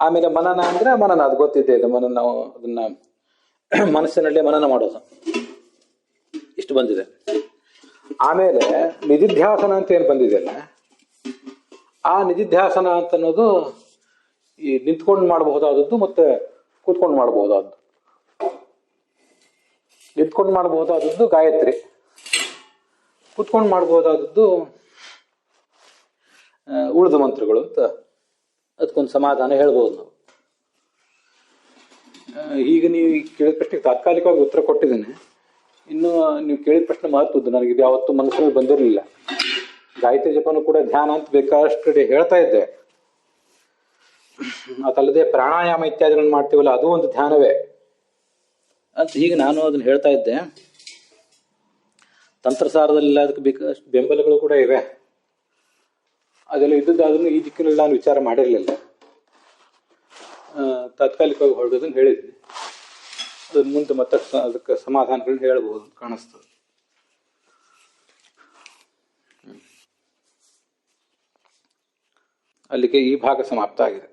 Speaker 1: ಆಮೇಲೆ ಮನನ ಅಂದ್ರೆ ಮನನ, ಅದು ಗೊತ್ತಿದೆ. ಮನನ ನಾವು ಅದನ್ನ ಮನಸ್ಸಿನಲ್ಲೇ ಮನನ ಮಾಡೋದು. ಇಷ್ಟು ಬಂದಿದೆ. ಆಮೇಲೆ ನಿಧಿಧ್ಯಾಸನ ಅಂತ ಏನು ಬಂದಿದೆಯಲ್ಲ, ಆ ನಿಧಿಧ್ಯಾಸನ ಅಂತ ಅನ್ನೋದು ಈ ನಿಂತ್ಕೊಂಡು ಮಾಡಬಹುದಾದದ್ದು ಮತ್ತೆ ಕೂತ್ಕೊಂಡು ಮಾಡಬಹುದಾದ್ದು. ನಿಂತ್ಕೊಂಡು ಮಾಡಬಹುದಾದದ್ದು ಗಾಯತ್ರಿ, ಕೂತ್ಕೊಂಡು ಮಾಡಬಹುದಾದದ್ದು ಉಳಿದ ಮಂತ್ರಗಳು ಅಂತ ಅದಕ್ಕೊಂದು ಸಮಾಧಾನ ಹೇಳ್ಬೋದು ನಾವು. ಈಗ ನೀವು ಕೇಳಿದ ಪ್ರಶ್ನೆಗೆ ತಾತ್ಕಾಲಿಕವಾಗಿ ಉತ್ತರ ಕೊಟ್ಟಿದ್ದೇನೆ. ಇನ್ನು ನೀವು ಕೇಳಿದ ಪ್ರಶ್ನೆ ಮಹತ್ವದ್ದು. ನನಗೆ ಇದು ಯಾವತ್ತೂ ಮನಸ್ಸಲ್ಲಿ ಬಂದಿರಲಿಲ್ಲ. ಗಾಯತ್ರಿ ಜಪನೂ ಕೂಡ ಧ್ಯಾನ ಅಂತ ಬೇಕಾದಷ್ಟು ಕಡೆ ಹೇಳ್ತಾ ಇದ್ದೆ. ಅದಲ್ಲದೆ ಪ್ರಾಣಾಯಾಮ ಇತ್ಯಾದಿಗಳನ್ನ ಮಾಡ್ತೀವಲ್ಲ ಅದು ಒಂದು ಧ್ಯಾನವೇ ಅಂತ ಹೀಗೆ ನಾನು ಅದನ್ನ ಹೇಳ್ತಾ ಇದ್ದೆ. ತಂತ್ರಸಾರದಲ್ಲಿ ಅದಕ್ಕೆ ಬೇಕಾದಷ್ಟು ಬೆಂಬಲಗಳು ಕೂಡ ಇವೆ. ಅದೆಲ್ಲ ಇದ್ದದ್ದಾದ್ರೂ ಈ ದಿಕ್ಕಿನಲ್ಲಿ ನಾನು ವಿಚಾರ ಮಾಡಿರಲಿಲ್ಲ. ತಾತ್ಕಾಲಿಕವಾಗಿ ಹೊರಡೋದನ್ನು ಹೇಳಿದ್ದೀನಿ. ಅದ್ರ ಮುಂದೆ ಮತ್ತೆ ಅದಕ್ಕೆ ಸಮಾಧಾನಗಳನ್ನ ಹೇಳ್ಬೋದು ಕಾಣಿಸ್ತದೆ. ಅಲ್ಲಿಗೆ ಈ ಭಾಗ ಸಮಾಪ್ತ ಆಗಿದೆ.